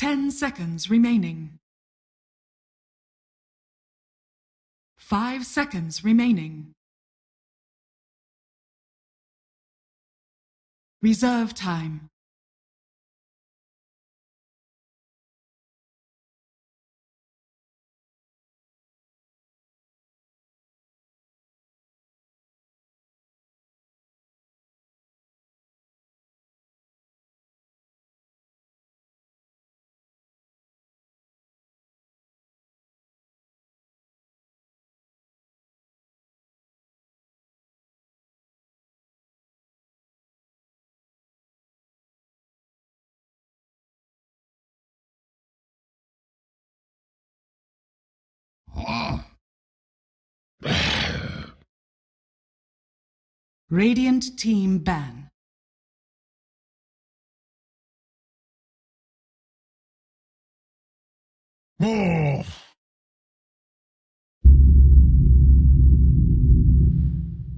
10 seconds remaining. 5 seconds remaining. Reserve time. Radiant team ban.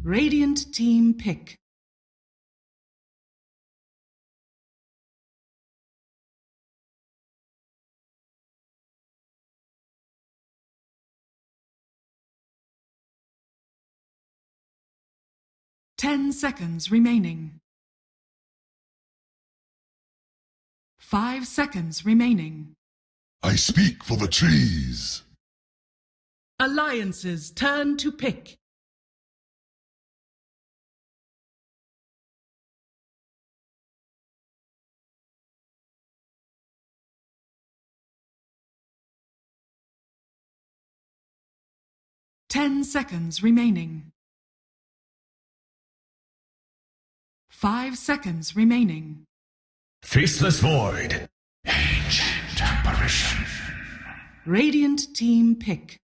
Radiant team pick. Ten seconds remaining. 5 seconds remaining. I speak for the trees. Alliances turn to pick. Ten seconds remaining. 5 seconds remaining. Faceless Void. Ancient Apparition. Radiant team pick.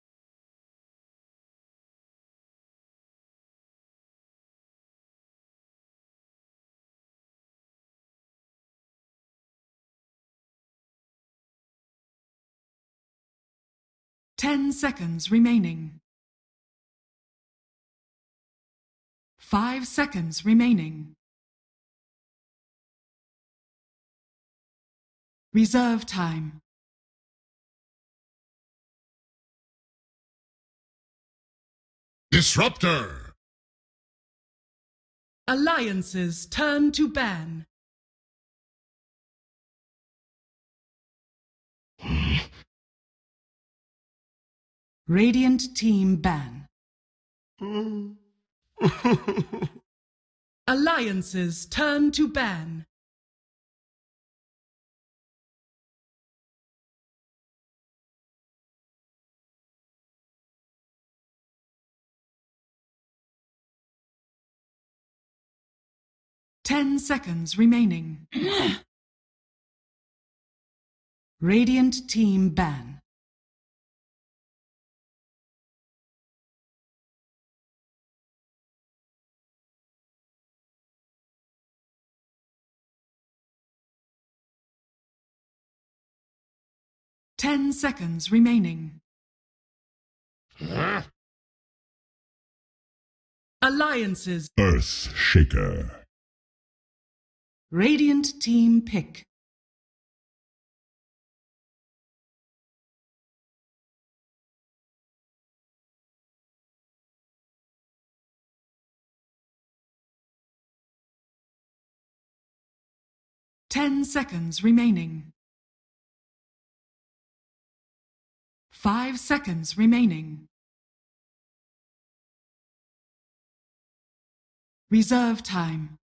Ten seconds remaining. 5 seconds remaining. Reserve time. Disruptor. Alliances turn to ban. Radiant team ban. Alliances turn to ban. Ten seconds remaining. Radiant team ban. Ten seconds remaining. Alliances. Earth Shaker. Radiant team pick. Ten seconds remaining. 5 seconds remaining. Reserve time.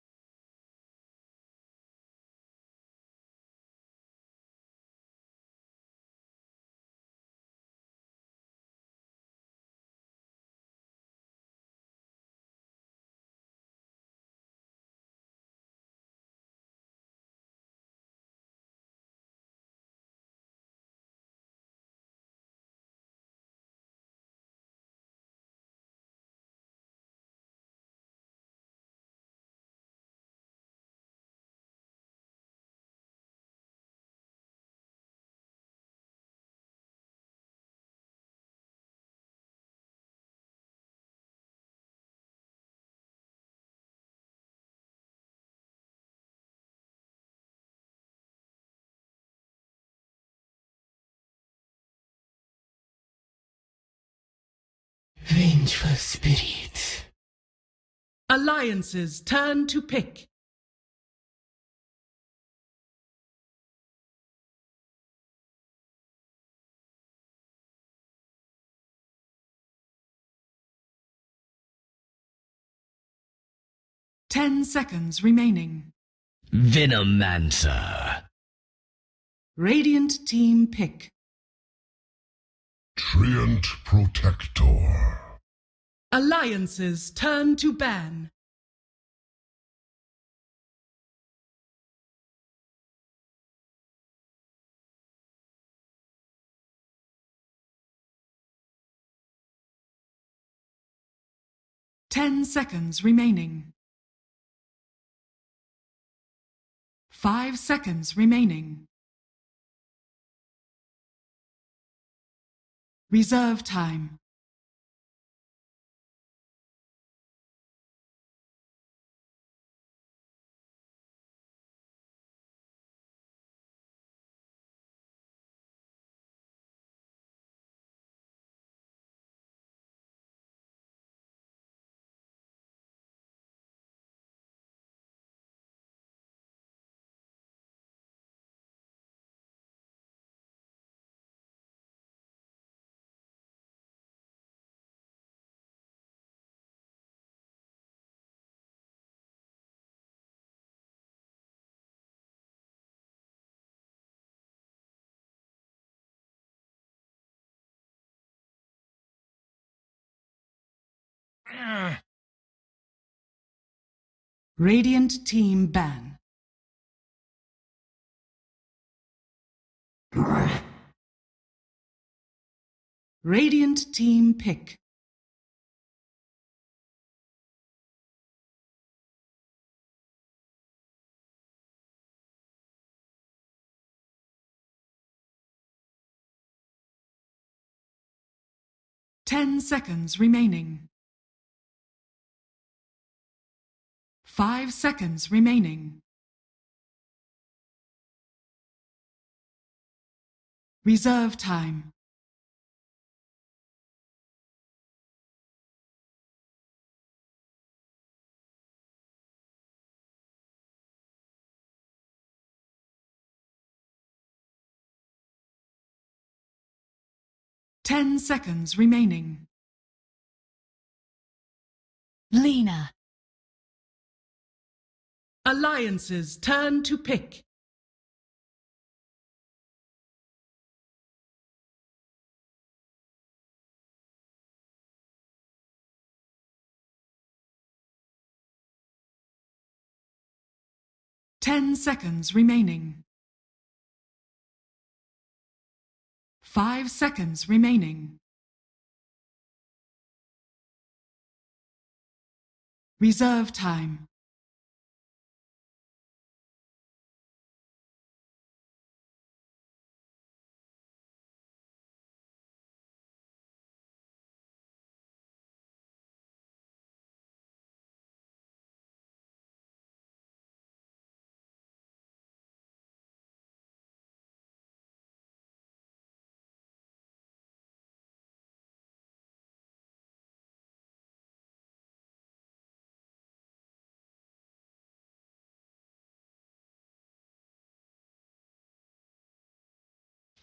vengeful spirit. Alliance's turn to pick. Ten seconds remaining. Venomancer. Radiant team pick. Treant Protector. Alliance's turn to ban. Ten seconds remaining. 5 seconds remaining. Reserve time. Radiant team ban. Radiant team pick. Ten seconds remaining. 5 seconds remaining. Reserve time. Ten seconds remaining. Lena. Alliance's turn to pick. Ten seconds remaining. 5 seconds remaining. Reserve time.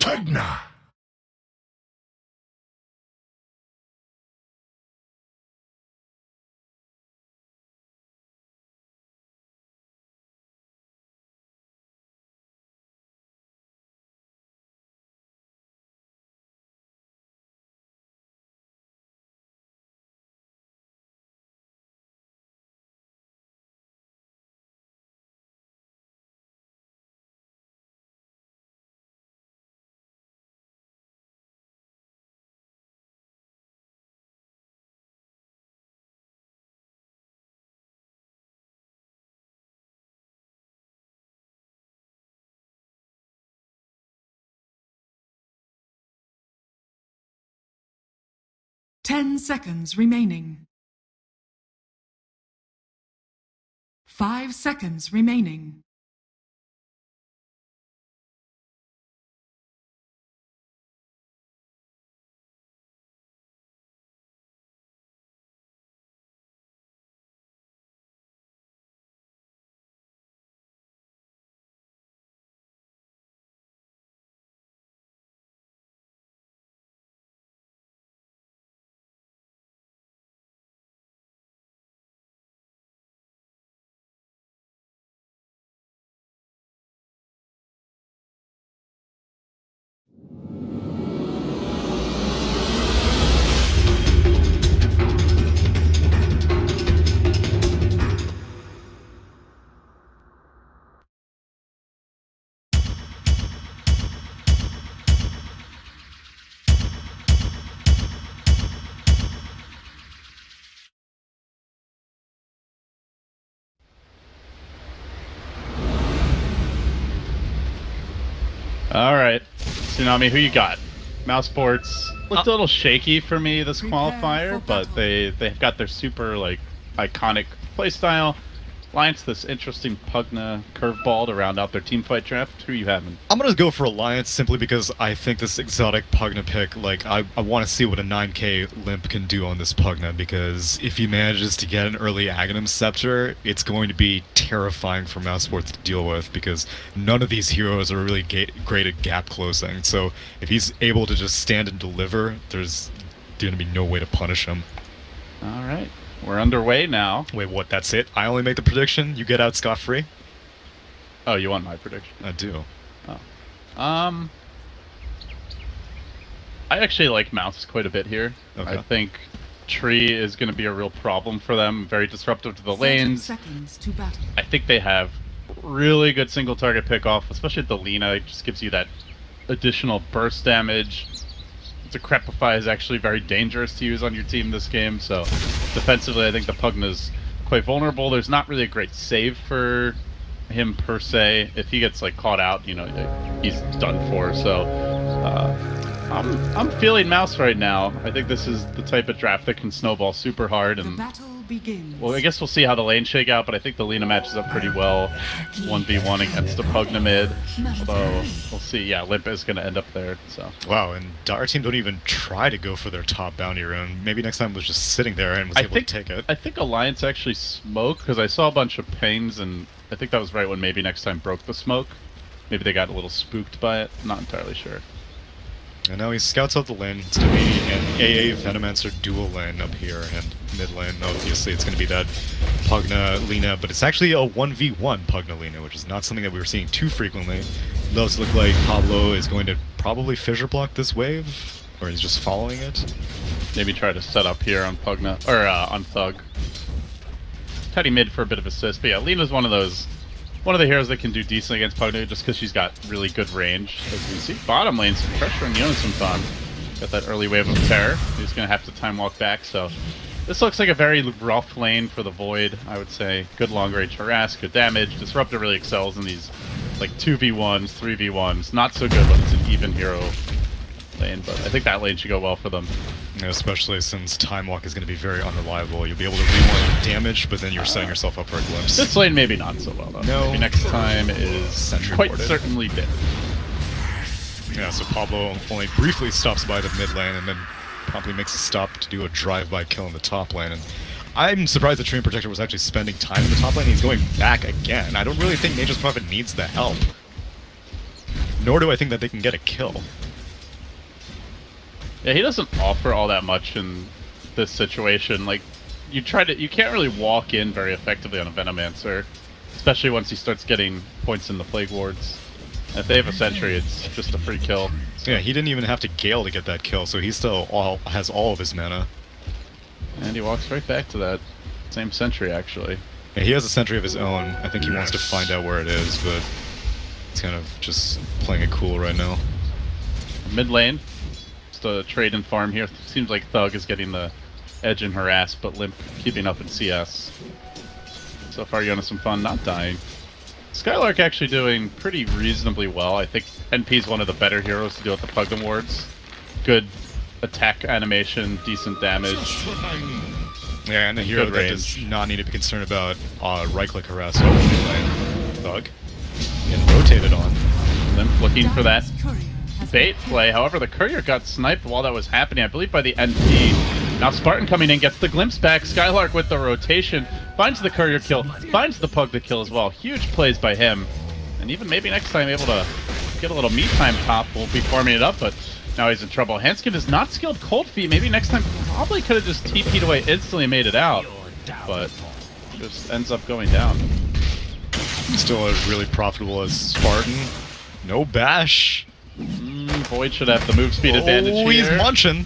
Tegna! Ten seconds remaining. 5 seconds remaining. All right, Tsunami, who you got? Mousesports looked a little shaky for me this qualifier, but they've got their super like iconic playstyle. Alliance, this interesting Pugna curveball to round out their teamfight draft. Who are you having? I'm gonna go for Alliance simply because I think this exotic Pugna pick, like, I want to see what a 9k Limp can do on this Pugna, because if he manages to get an early Aghanim Scepter, it's going to be terrifying for Mousesports to deal with, because none of these heroes are really great at gap closing. So if he's able to just stand and deliver, there's gonna be no way to punish him. All right. We're underway now. Wait, what? That's it? I only make the prediction? You get out scot-free? Oh, you want my prediction? I do. Oh. I actually like Mouse quite a bit here. Okay. I think Tree is going to be a real problem for them. Very disruptive to the lanes. Seconds to battle. I think they have really good single target pick-off, especially at the Lina. It just gives you that additional burst damage. The Crepify is actually very dangerous to use on your team this game, so defensively I think the Pugna's quite vulnerable. There's not really a great save for him per se. If he gets like caught out, you know, he's done for. So I'm feeling Mouse right now. I think this is the type of draft that can snowball super hard, and well, I guess we'll see how the lanes shake out, but I think the Lina matches up pretty well 1v1 against the Pugna mid. So we'll see. Yeah, Limp is going to end up there. So wow, and our team don't even try to go for their top bounty rune. Maybe next time was just sitting there and was able to take it. I think Alliance actually smoked, because I saw a bunch of pains, and I think that was right when maybe next time broke the smoke. Maybe they got a little spooked by it. Not entirely sure. And now he scouts out the lane. It's going to be an AA Venomancer dual lane up here, and mid lane, obviously, it's going to be that Pugna Lina, but it's actually a 1v1 Pugna Lina, which is not something that we were seeing too frequently. It does look like Pablo is going to probably fissure block this wave, or he's just following it. Maybe try to set up here on Pugna, or on Thug. Teddy mid for a bit of assist, but yeah, Lina's one of the heroes that can do decent against Pugna just because she's got really good range. As you see, bottom lane, some pressure on Yonasuntan. Got that early wave of terror. He's going to have to time walk back, so this looks like a very rough lane for the Void, I would say. Good long range harass, good damage. Disruptor really excels in these like 2v1s, 3v1s. Not so good when it's an even hero lane, but I think that lane should go well for them. Yeah, especially since Time Walk is going to be very unreliable. You'll be able to rewind damage, but then you're setting yourself up for a glimpse. This lane maybe not so well, though. No. Maybe next time is Sentry quite boarded. certainly dead. Yeah, so Pablo only briefly stops by the mid lane and then promptly makes a stop to do a drive-by kill in the top lane. And I'm surprised the Treant Protector was actually spending time in the top lane. He's going back again. I don't really think Nature's Prophet needs the help. Nor do I think that they can get a kill. Yeah, he doesn't offer all that much in this situation. Like, you can't really walk in very effectively on a Venomancer, especially once he starts getting points in the Plague Wards. And if they have a Sentry, it's just a free kill. So. Yeah, he didn't even have to Gale to get that kill, so he still has all of his mana. And he walks right back to that same Sentry, actually. Yeah, he has a Sentry of his own. I think he wants to find out where it is, but he's kind of just playing it cool right now. Mid lane. A trade and farm here. Seems like Thug is getting the edge in harass, but Limp keeping up in CS. So far, Yonasuntan not dying. Skylark actually doing pretty reasonably well. I think NP is one of the better heroes to deal with the Pugna wards. Good attack animation, decent damage. Yeah, and a hero that does not need to be concerned about right-click harass over mid lane. Thug. Getting rotated on. Limp looking for that bait play. However, the courier got sniped while that was happening, I believe by the NP. Now Spartan coming in, gets the glimpse back. Skylark with the rotation, finds the courier kill, finds the Pug the kill as well. Huge plays by him. And even maybe next time able to get a little meat time top. Won't be farming it up, but now he's in trouble. Hanskin is not skilled Cold Feet. Maybe next time probably could have just TP'd away instantly and made it out. But just ends up going down. Still as really profitable as Spartan. No bash. Void should have the move speed advantage here. He's munching.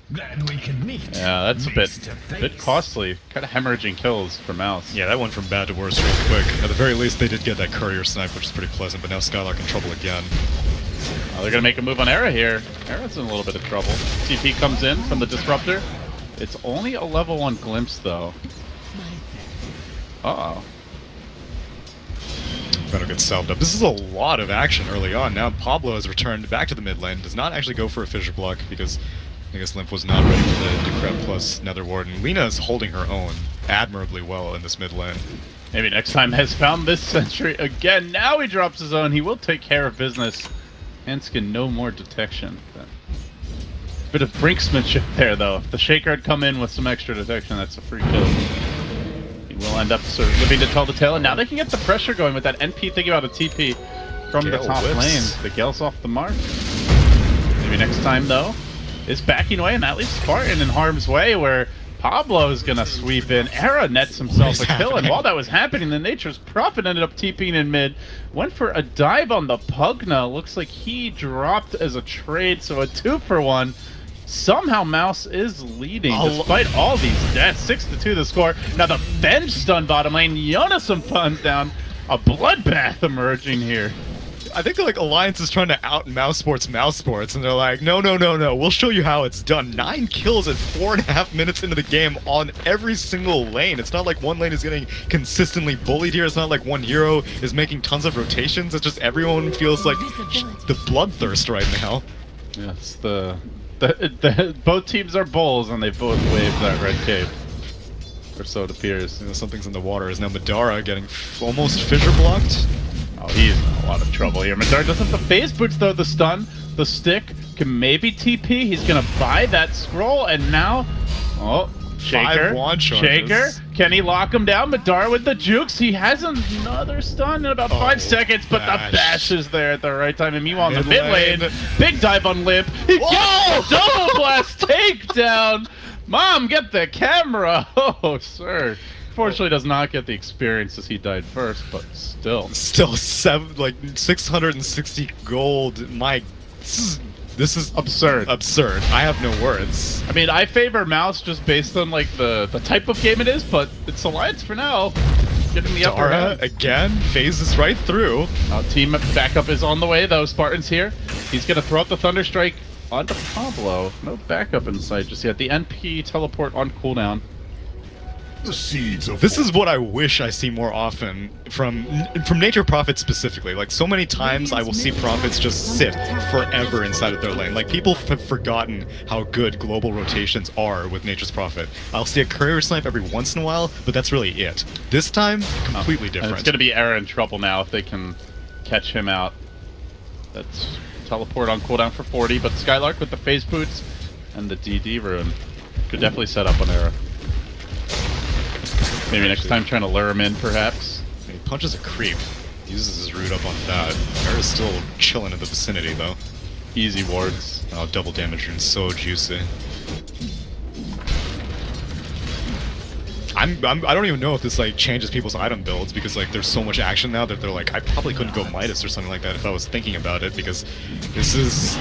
Then we can meet. Yeah, that's a bit costly. Kind of hemorrhaging kills for Mouse. Yeah, that went from bad to worse real quick. At the very least, they did get that courier snipe, which is pretty pleasant, but now Skylark in trouble again. They're going to make a move on Era here. Era's in a little bit of trouble. TP comes in from the Disruptor. It's only a level 1 glimpse, though. Uh-oh. That'll get salved up. This is a lot of action early on. Now Pablo has returned back to the mid lane. Does not actually go for a fissure block because I guess Limp was not ready for the Decrep plus Nether Warden. Lina is holding her own admirably well in this mid lane. Maybe next time has found this sentry again. Now he drops his own. He will take care of business. Enskin, no more detection. Bit of brinksmanship there, though. If the Shaker had come in with some extra detection, that's a free kill. He will end up sort of living to tell the tale, and now they can get the pressure going with that NP thinking about a TP from the top lane. The Gale's off the mark. Maybe next time, though, is backing away, and that leaves Spartan in harm's way, where Pablo is going to sweep in. Era nets himself a kill, and while that was happening, the Nature's Prophet ended up TPing in mid. Went for a dive on the Pugna. Looks like he dropped as a trade, so a 2-for-1. Somehow Mouse is leading despite all these deaths. 6-2 the score. Now the bench stun bottom lane. Yonason puns down. A bloodbath emerging here. I think like Alliance is trying to out Mousesports, and they're like, no, we'll show you how it's done. 9 kills at 4.5 minutes into the game on every single lane. It's not like one lane is getting consistently bullied here. It's not like one hero is making tons of rotations. It's just everyone feels like the bloodthirst right now. Yes, both teams are bulls, and they both wave that red cape. Or so it appears. You know, something's in the water. Is now Madara getting almost fissure blocked? Oh, he's in a lot of trouble here. Madara doesn't have the phase boots, though. The stun, the stick, can maybe TP. He's going to buy that scroll, and now... Oh, Shaker. Shaker. Can he lock him down? Madara with the jukes. He has another stun in about 5 seconds, but the bash is there at the right time. And meanwhile, in the mid lane, big dive on Limp. He gets the double blast takedown. Mom, get the camera. Oh, sir. Fortunately, does not get the experience as he died first, but still. Still 660 gold. My, this is absurd. Absurd. I have no words. I mean, I favor Mouse just based on like the type of game it is, but it's Alliance for now. Getting the upper hand. Again, phases right through. Team backup is on the way though. Spartan's here. He's gonna throw out the Thunder Strike onto Pablo. No backup in sight just yet. The NP teleport on cooldown. The seeds of this is what I wish I see more often from Nature Prophets specifically. Like, so many times I will see Prophets just sit forever inside of their lane. Like, people have forgotten how good global rotations are with Nature's Prophet. I'll see a Courier Snipe every once in a while, but that's really it. This time, completely different. And it's going to be Era in trouble now if they can catch him out. That's teleport on cooldown for 40, but Skylark with the phase boots and the DD rune could definitely set up on Era. Maybe next time trying to lure him in, perhaps. He punches a creep. Uses his root up on that. Era's still chilling in the vicinity, though. Easy wards. Oh, double damage and so juicy. I don't even know if this like changes people's item builds, because like there's so much action now that they're like, I probably couldn't go Midas or something like that if I was thinking about it, because this is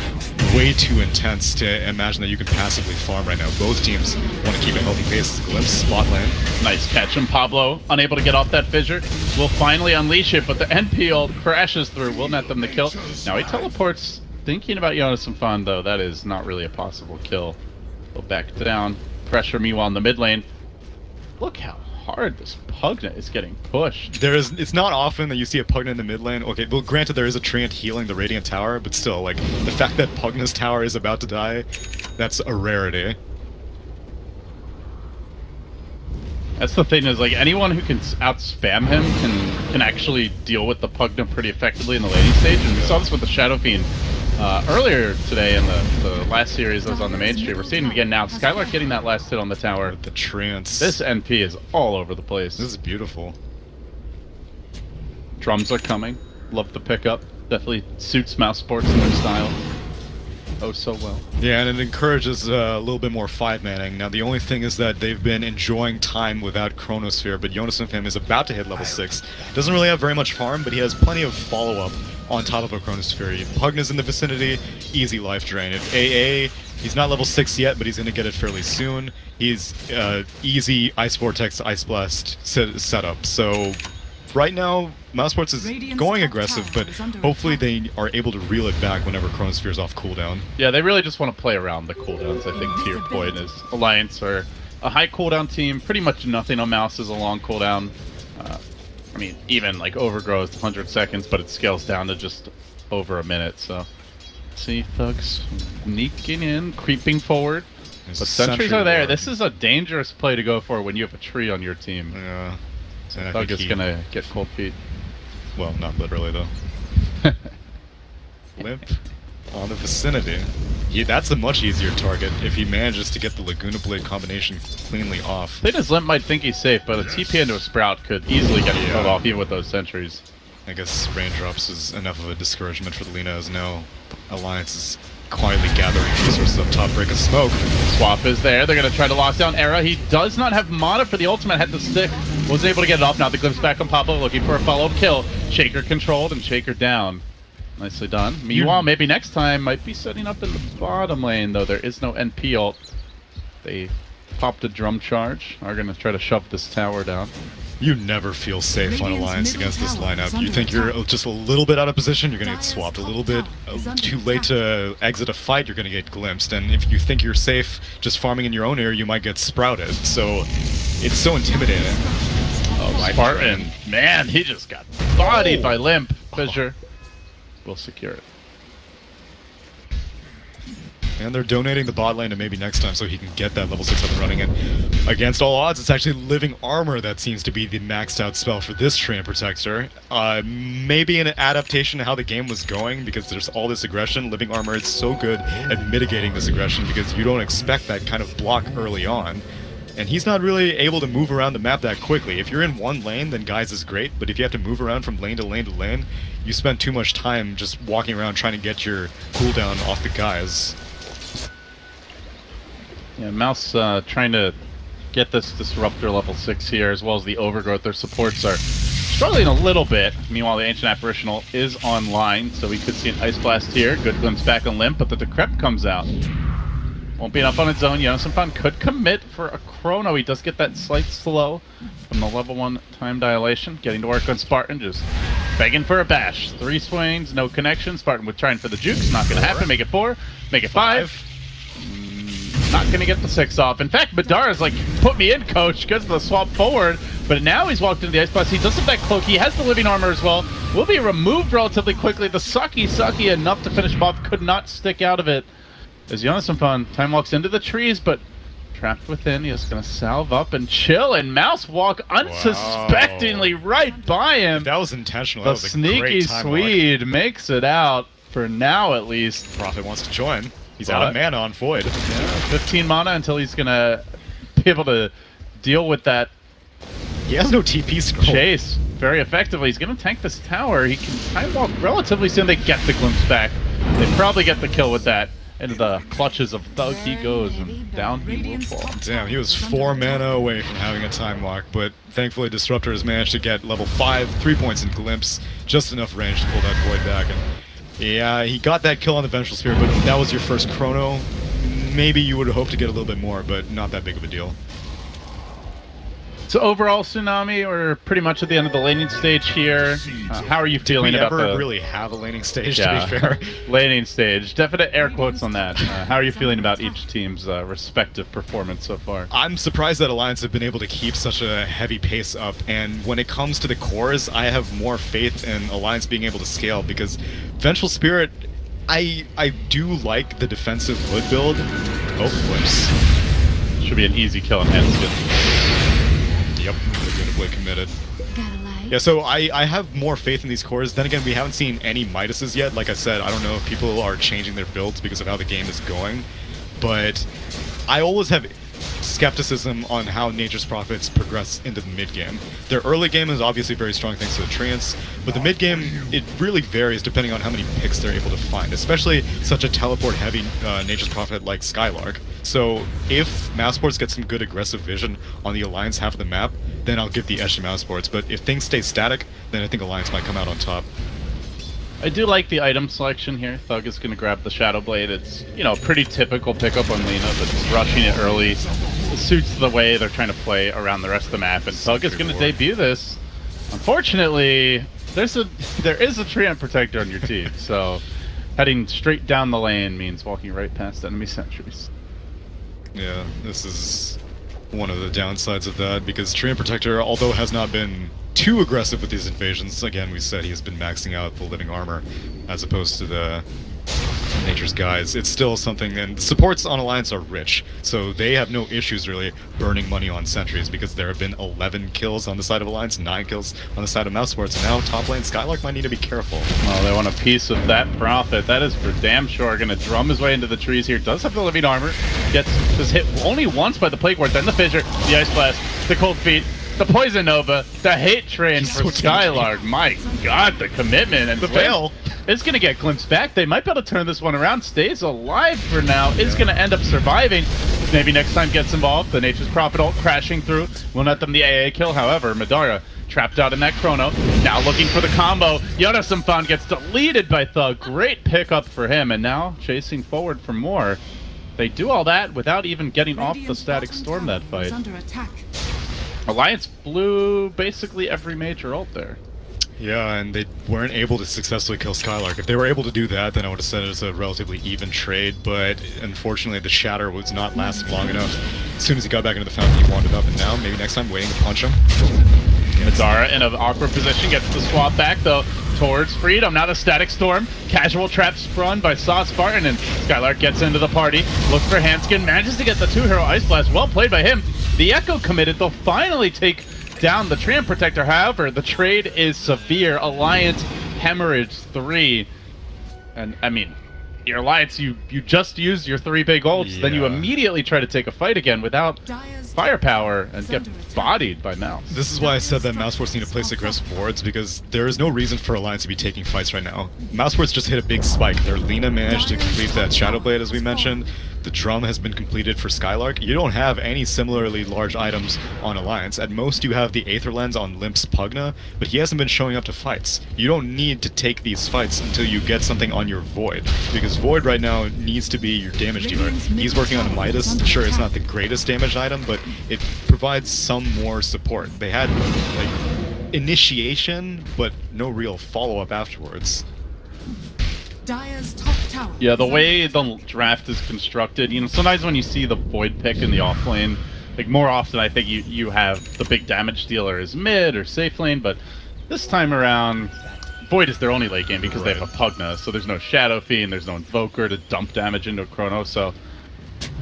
way too intense to imagine that you can passively farm right now. Both teams want to keep a healthy pace. Glimpse spot lane. Nice catch him. Pablo unable to get off that fissure. Will finally unleash it, but the NP ult crashes through. Will net them the kill. Now he teleports. Thinking about Yonason Fan though, that is not really a possible kill. Go back down. Pressure meanwhile in the mid lane. Look how hard this Pugna is getting pushed. It's not often that you see a Pugna in the mid lane. Okay, well, granted there is a Treant healing the Radiant Tower, but still, like, the fact that Pugna's tower is about to die, that's a rarity. That's the thing, is like anyone who can out-spam him can actually deal with the Pugna pretty effectively in the laning stage, and we saw this with the Shadow Fiend earlier today in the last series that was on the main stream. We're seeing it again now. Skylark getting that last hit on the tower. The Treants. This NP is all over the place. This is beautiful. Drums are coming. Love the pickup. Definitely suits Mousesports in their style. Oh, so well. Yeah, and it encourages a little bit more 5-manning. Now, the only thing is that they've been enjoying time without Chronosphere, but Yonason Fan is about to hit level 6. Doesn't really have very much farm, but he has plenty of follow-up on top of a Chronosphere. Pugna's in the vicinity, easy life drain. If AA, he's not level 6 yet, but he's going to get it fairly soon. He's easy Ice Vortex, Ice Blast setup. So right now, Mousesports is going aggressive, but hopefully they are able to reel it back whenever Chronosphere is off cooldown. Yeah, they really just want to play around the cooldowns, I think, to your point, is Alliance are a high cooldown team. Pretty much nothing on Mouse is a long cooldown. mean, even like overgrowth 100 seconds, but it scales down to just over a minute. So, see, Thug's sneaking in, creeping forward. But sentries are there. This is a dangerous play to go for when you have a tree on your team. Yeah. So Thug is gonna get cold feet. Well, not literally though. Limp on the vicinity. That's a much easier target if he manages to get the Laguna Blade combination cleanly off. I think his Limp might think he's safe, but a TP into a Sprout could easily get him killed off even with those sentries. I guess raindrops is enough of a discouragement for the Lina as now Alliance is quietly gathering resources up top, break a smoke. Swap is there. They're going to try to lock down Era. He does not have mana for the ultimate. Had the stick. Was able to get it off. Now the glimpse back on Pablo, looking for a follow-up kill. Shaker controlled and Shaker down. Nicely done. Meanwhile, maybe next time might be setting up in the bottom lane, though there is no NP ult. They popped a drum charge. Are going to try to shove this tower down. You never feel safe on Alliance against this lineup. You think you're just a little bit out of position, you're going to get swapped. A little bit too late to exit a fight, you're going to get glimpsed. And if you think you're safe just farming in your own area, you might get sprouted. So it's so intimidating. Oh, Spartan. Man, he just got bodied by Limp. Fissure will secure it. And they're donating the bot lane to maybe next time so he can get that level 6 up and running. And against all odds, it's actually Living Armor that seems to be the maxed out spell for this Treant Protector. Maybe an adaptation to how the game was going, because there's all this aggression. Living Armor is so good at mitigating this aggression because you don't expect that kind of block early on. And he's not really able to move around the map that quickly. If you're in one lane, then Guise is great, but if you have to move around from lane to lane to lane, you spend too much time just walking around trying to get your cooldown off the Guise. Yeah, Mouse trying to get this Disruptor level 6 here, as well as the Overgrowth. Their supports are struggling a little bit. Meanwhile, the Ancient Apparitional is online, so we could see an Ice Blast here. Good glimpse back on Limp, but the Decrep comes out. Won't be enough on its own. Yonasunfan could commit for a Chrono. He does get that slight slow from the level 1 time dilation. Getting to work on Spartan, just begging for a bash. 3 swings, no connection. Spartan with trying for the jukes. Not going to happen. Make it 4. Make it 5. Not going to get the 6 off. In fact, Madara's like, put me in, coach, because of the swap forward. But now he's walked into the Ice Blast. He does have that cloak. He has the Living Armor as well. Will be removed relatively quickly. The sucky enough to finish him off. Could not stick out of it. As Yonasunfan time walks into the trees, but trapped within. He is going to salve up and chill, and Mouse walk unsuspectingly right by him. That was intentional. The That was a sneaky great time Swede makes it out, for now at least. Prophet wants to join. He's out of mana on Void. Yeah, 15 mana until he's going to be able to deal with that. He has no TP scroll. Chase very effectively. He's going to tank this tower. He can time walk relatively soon. They get the glimpse back. They probably get the kill with that. Into the clutches of Thug he goes, and down he will fall. Damn, he was 4 mana away from having a time lock, but thankfully Disruptor has managed to get level 5, 3 points in Glimpse, just enough range to pull that Void back. And yeah, he got that kill on the Vengeful Spirit, but that was your first Chrono. Maybe you would have hoped to get a little bit more, but not that big of a deal. So overall, Tsunami, we're pretty much at the end of the laning stage here. How are you feeling about the... Did we ever really have a laning stage, to be fair? Laning stage. Definite air quotes on that. How are you feeling about each team's respective performance so far? I'm surprised that Alliance have been able to keep such a heavy pace up, and when it comes to the cores, I have more faith in Alliance being able to scale, because Vengeful Spirit, I do like the defensive wood build. Oh, Glimpse. Should be an easy kill on Hanskin. Yep, they're gonna play committed. Yeah, so I have more faith in these cores. Then again, we haven't seen any Midases yet. Like I said, I don't know if people are changing their builds because of how the game is going. But I always have skepticism on how Nature's Prophets progress into the mid-game. Their early game is obviously very strong thanks to the Treants, but the mid-game, it really varies depending on how many picks they're able to find, especially such a teleport-heavy Nature's Prophet like Skylark. So if Mousesports get some good aggressive vision on the Alliance half of the map, then I'll give the edge to Mousesports, but if things stay static, then I think Alliance might come out on top. I do like the item selection here. Thug is going to grab the Shadow Blade. It's, you know, pretty typical pickup on Lina, but it's rushing it early. It suits the way they're trying to play around the rest of the map, and Thug is going to debut this. Unfortunately, there is a Treant Protector on your team, so heading straight down the lane means walking right past enemy sentries. Yeah, this is one of the downsides of that, because Treant Protector, although has not been too aggressive with these invasions. Again, we said he's been maxing out the living armor as opposed to the Nature's Guys. It's still something, and the supports on Alliance are rich, so they have no issues really burning money on sentries because there have been 11 kills on the side of Alliance, 9 kills on the side of Mousesports, and now top lane Skylark might need to be careful. Well, they want a piece of that profit. That is for damn sure. Gonna drum his way into the trees here. Does have the living armor. Gets just hit only once by the Plague Ward, then the Fissure, the Ice Blast, the Cold Feet, the Poison Nova, the Hate Train for Skylark. My god, the commitment. And the Veil. It's going to get glimpsed back. They might be able to turn this one around. Stays alive for now. Is going to end up surviving. Maybe next time gets involved. The Nature's Prophet ult crashing through. Will net them the AA kill. However, Madara trapped out in that chrono. Now looking for the combo. Yoda Symphon gets deleted by Thug. Great pickup for him. And now chasing forward for more. They do all that without even getting off the Static Storm that fight. Alliance blew basically every major ult there. Yeah, and they weren't able to successfully kill Skylark. If they were able to do that, then I would have said it was a relatively even trade, but unfortunately the Shatter was not lasting long enough. As soon as he got back into the fountain, he wandered up, and now, maybe next time, waiting to punch him. Madara in an awkward position, gets the swap back, though, towards freedom. Now the Static Storm. Casual trap sprung by Saw Spartan, and Skylark gets into the party. Look for Handskin, manages to get the 2-hero Ice Blast. Well played by him. The Echo committed. They'll finally take down the Tram Protector. However, the trade is severe. Alliance hemorrhage 3. And, I mean, your Alliance, you just used your 3 big ults, then you immediately try to take a fight again without firepower and get bodied by Mouse. This is why I said that Mousesports need to place aggressive wards, because there is no reason for Alliance to be taking fights right now. Mousesports just hit a big spike. Their Lina managed to complete that Shadow Blade, as we mentioned. The drum has been completed for Skylark. You don't have any similarly large items on Alliance. At most, you have the Aether Lens on Limp's Pugna, but he hasn't been showing up to fights. You don't need to take these fights until you get something on your Void, because Void right now needs to be your damage dealer. He's working on a Midas. Sure, it's not the greatest damage item, but it provides some more support. They had, like, initiation, but no real follow-up afterwards. Yeah, the way the draft is constructed, you know, sometimes when you see the Void pick in the off lane, like more often I think you have the big damage dealer as mid or safe lane, but this time around, Void is their only late game because they have a Pugna, so there's no Shadow Fiend, there's no Invoker to dump damage into a Chrono, so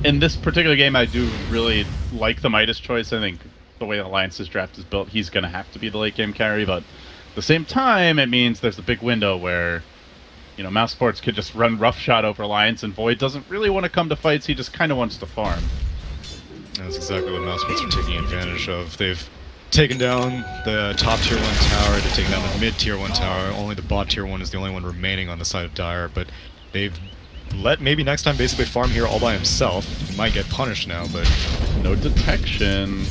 in this particular game I do really like the Midas choice. I think the way Alliance's draft is built, he's going to have to be the late game carry, but at the same time it means there's a big window where, you know, Mousesports could just run roughshod over Alliance, and Void doesn't really want to come to fights, he just kind of wants to farm. That's exactly what Mousesports are taking advantage of. They've taken down the top tier 1 tower, they've taken down the mid tier 1 tower, only the bot tier 1 is the only one remaining on the side of Dire, but they've let maybe next time basically farm here all by himself. He might get punished now, but no detection.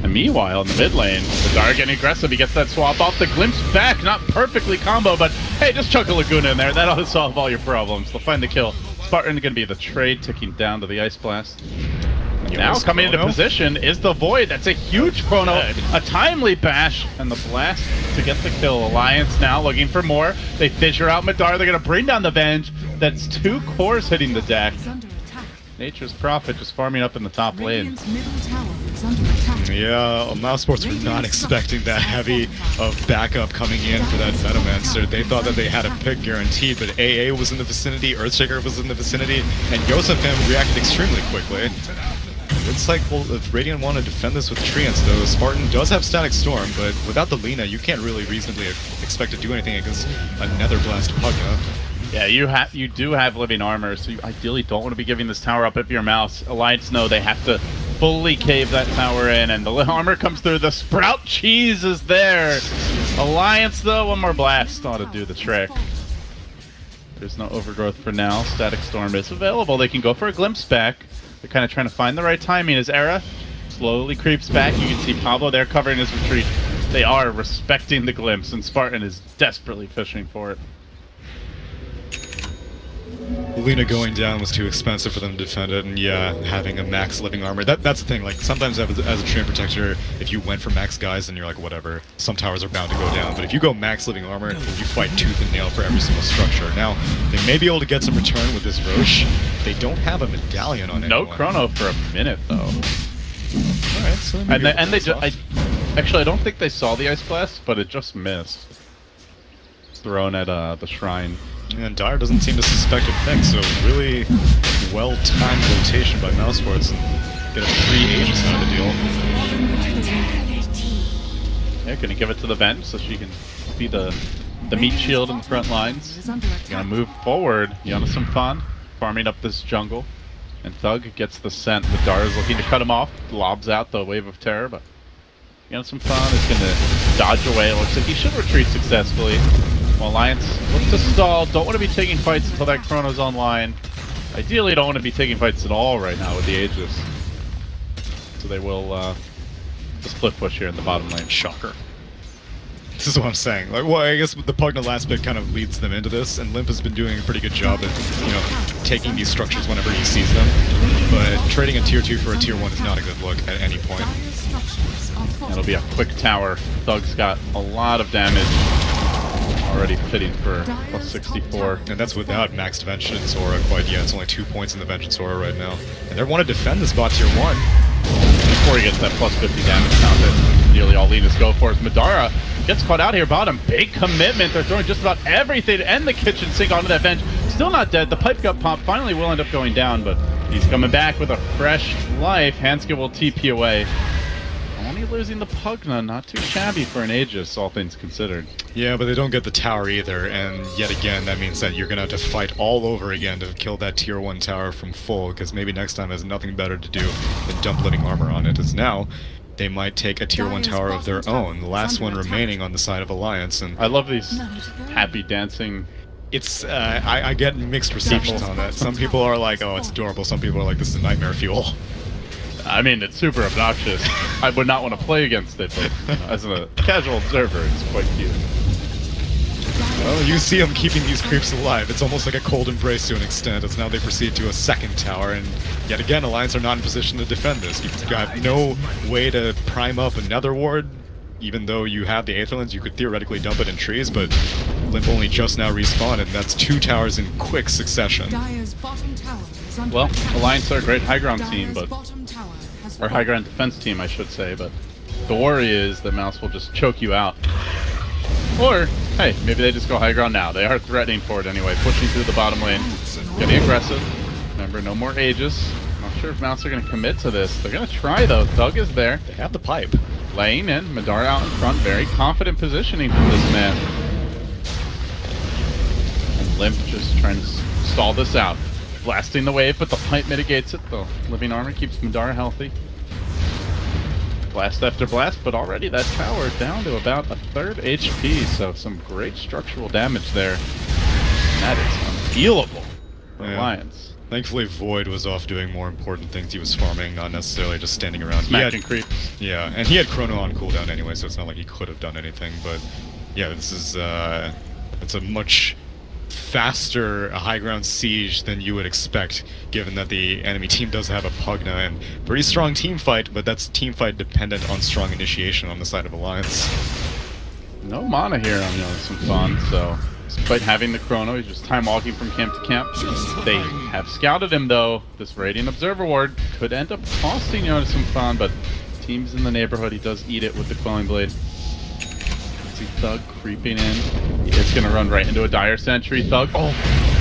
And meanwhile, in the mid lane, Madara getting aggressive. He gets that swap off. The glimpse back, not perfectly combo, but hey, just chuck a Laguna in there. That ought to solve all your problems. They'll find the kill. Spartan going to be the trade, ticking down to the Ice Blast. And now coming into position is the Void. That's a huge chrono, a timely bash, and the blast to get the kill. Alliance now looking for more. They fissure out Madara. They're going to bring down the Venge. That's 2 cores hitting the deck. Nature's Prophet just farming up in the top lane. Yeah, Mousesports were not expecting that heavy of backup coming in for that Venomancer. They thought that they had a pick guaranteed, but AA was in the vicinity, Earthshaker was in the vicinity, and Yosefim reacted extremely quickly. Looks like, well, if Radiant want to defend this with Treants, though, Spartan does have Static Storm, but without the Lina, you can't really reasonably expect to do anything against a Nether Blast Pugna. Yeah, you do have living armor, so you ideally don't want to be giving this tower up if you're Mouse. Alliance know they have to fully cave that tower in, and the armor comes through. The Sprout Cheese is there. Alliance, though, one more blast ought to do the trick. There's no overgrowth for now. Static Storm is available. They can go for a glimpse back. They're kind of trying to find the right timing as Era slowly creeps back. You can see Pablo there covering his retreat. They are respecting the glimpse, and Spartan is desperately fishing for it. Lina going down was too expensive for them to defend it, and yeah, having a max living armor, that's the thing. Like, sometimes as a Treant Protector, if you went for max guys, then you're like, whatever, some towers are bound to go down, but if you go max living armor, you fight tooth and nail for every single structure. Now, they may be able to get some return with this Roche. They don't have a medallion on anyone. No chrono for a minute, though. Alright, so Actually, I don't think they saw the Ice Blast, but it just missed. It's thrown at the shrine. And Dire doesn't seem to suspect a thing, so really well-timed rotation by Mousesports and get a free Aegis out of the deal. Yeah, gonna give it to the Vent so she can be the meat shield in the front lines. Gonna move forward. Yona farming up this jungle. And Thug gets the scent. Vidar is looking to cut him off. Lobs out the Wave of Terror, but is gonna dodge away. It looks like he should retreat successfully. Well, Alliance looks to stall. Don't want to be taking fights until that Chrono's online. Ideally, don't want to be taking fights at all right now with the Aegis. So they will split push here in the bottom lane. Shocker. This is what I'm saying. Like, well, I guess the Pugna last bit kind of leads them into this, and Limp has been doing a pretty good job at, taking these structures whenever he sees them. But trading a tier 2 for a tier 1 is not a good look at any point. It'll be a quick tower. Thug's got a lot of damage already fitting for plus 64. And that's without maxed Vengeance Aura quite yet. It's only 2 points in the Vengeance Aura right now. And they want to defend this bot tier 1. Before he gets that plus 50 damage count that nearly all Lena's go for is Madara gets caught out here bottom. Big commitment. They're throwing just about everything and the kitchen sink onto that bench. Still not dead. The pipe got popped. Finally will end up going down, but he's coming back with a fresh life. Hanska will TP away. Only losing the Pugna. Not too shabby for an Aegis, all things considered. Yeah, but they don't get the tower either, and yet again, that means that you're going to have to fight all over again to kill that tier 1 tower from full, because maybe next time has nothing better to do than dump living armor on it, as now they might take a tier 1 tower of their own, the last one remaining on the side of Alliance. And I love these happy dancing. It's, I get mixed receptions on that. Some people are like, oh, it's adorable. Some people are like, this is nightmare fuel. I mean, it's super obnoxious. I would not want to play against it, but as a casual observer, it's quite cute. Well, you see them keeping these creeps alive. It's almost like a cold embrace to an extent, as now they proceed to a second tower, and yet again, Alliance are not in position to defend this. You've got no way to prime up another ward. Even though you have the Aetherlands, you could theoretically dump it in trees, but Limp only just now respawned, and that's 2 towers in quick succession. Well, Alliance are a great high ground team, but or high ground defense team, I should say, but the worry is that Mouse will just choke you out. Or, hey, maybe they just go high ground now. They are threatening for it anyway, pushing through the bottom lane, getting aggressive. Remember, no more Aegis. Not sure if Mouse are going to commit to this. They're going to try, though. Thug is there. They have the pipe. Laying in. Madara out in front. Very confident positioning from this man. And Limp just trying to stall this out. Blasting the wave, but the pipe mitigates it. The living armor keeps Madara healthy. Blast after blast, but already that tower down to about a 1/3 HP, so some great structural damage there. And that is unhealable for Alliance. Thankfully, Void was off doing more important things. He was farming, not necessarily just standing around. Smacking creeps. Yeah, and he had Chrono on cooldown anyway, so it's not like he could have done anything. But yeah, this is it's a much faster high ground siege than you would expect, given that the enemy team does have a Pugna and pretty strong team fight, but that's team fight dependent on strong initiation on the side of Alliance. No mana here on Yona, so despite having the Chrono, he's just time walking from camp to camp. They have scouted him though. This Radiant Observer Ward could end up costing Yona, but teams in the neighborhood, he does eat it with the Quelling Blade. See Thug creeping in. He is going to run right into a Dire Sentry. Thug, oh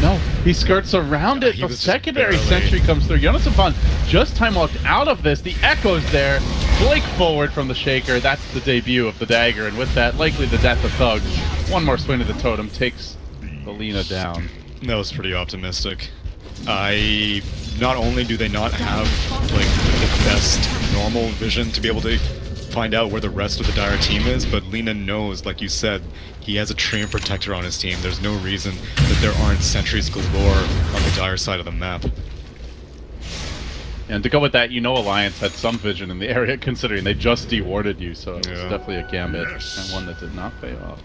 no, he skirts around it. The secondary Sentry comes through. Yona just time walked out of this. The Echo's there. Blake forward from the Shaker. That's the debut of the Dagger, and with that, likely the death of Thug. One more swing of the totem takes the Lina down. That was pretty optimistic. Not only do they not have like the best normal vision to be able to find out where the rest of the Dire team is, but Lina knows, like you said, he has a Treant Protector on his team. There's no reason that there aren't sentries galore on the Dire side of the map. And to go with that, Alliance had some vision in the area, considering they just de-warded you, so it was definitely a gambit, and one that did not pay off.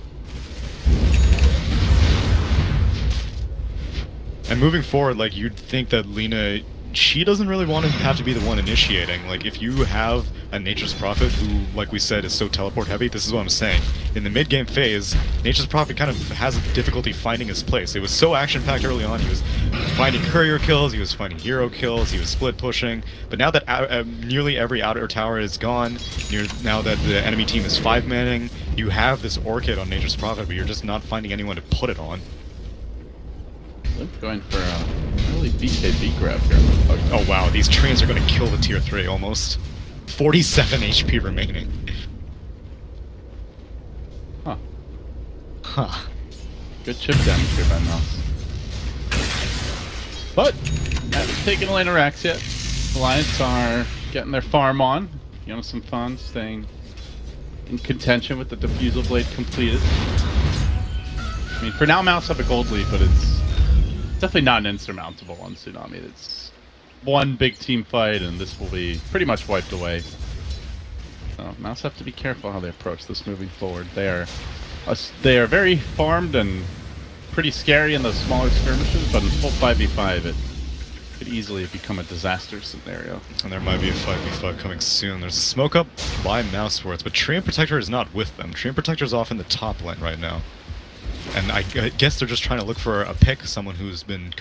And moving forward, like, you'd think that Lina she doesn't really want to have to be the one initiating. Like, if you have a Nature's Prophet who, like we said, is so teleport heavy, this is what I'm saying. In the mid-game phase, Nature's Prophet kind of has difficulty finding his place. It was so action-packed early on. He was finding courier kills, he was finding hero kills, he was split pushing. But now that nearly every outer tower is gone, now that the enemy team is 5-manning, you have this Orchid on Nature's Prophet, but you're just not finding anyone to put it on. Limp going for a early BKB grab here. Oh wow, these trains are going to kill the tier 3 almost. 47 HP remaining. Huh. Huh. Good chip damage here by Mouse. But, haven't taken a lane of racks yet. Alliance are getting their farm on. You know, some fun, staying in contention with the Diffusal Blade completed. I mean, for now, Mouse have a gold lead, but it's definitely not an insurmountable one, Tsunami. It's one big team fight, and this will be pretty much wiped away. So, Mouse have to be careful how they approach this moving forward. They are very farmed and pretty scary in those smaller skirmishes, but in full 5v5, it could easily become a disaster scenario. And there might be a 5v5 coming soon. There's a smoke up by Mousesports, but Tree and Protector is not with them. Tree and Protector is off in the top lane right now. And I guess they're just trying to look for a pick, someone who's been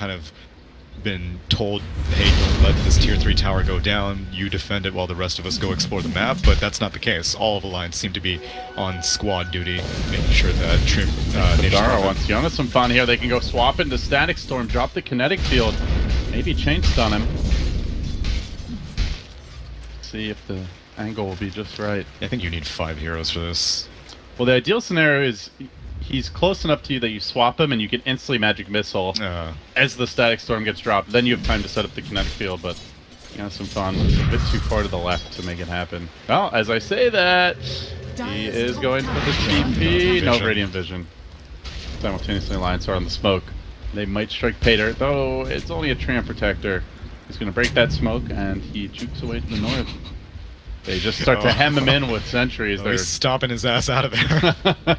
told, hey, don't let this tier 3 tower go down, you defend it while the rest of us go explore the map, but that's not the case. All of Alliance seem to be on squad duty, making sure that Dara wants Jonas some fun here. They can go swap into Static Storm, drop the kinetic field, maybe chain stun him. See if the angle will be just right. I think you need 5 heroes for this. Well, the ideal scenario is he's close enough to you that you swap him and you can instantly Magic Missile as the Static Storm gets dropped. Then you have time to set up the kinetic field, but you got some fun. It's a bit too far to the left to make it happen. Well, as I say that, he is going for the TP. No Radiant Vision. Simultaneously, Alliance are on the smoke. They might strike Pater, though it's only a Tram Protector. He's going to break that smoke, and he jukes away to the north. They just start to hem him in with sentries. They're stomping his ass out of there.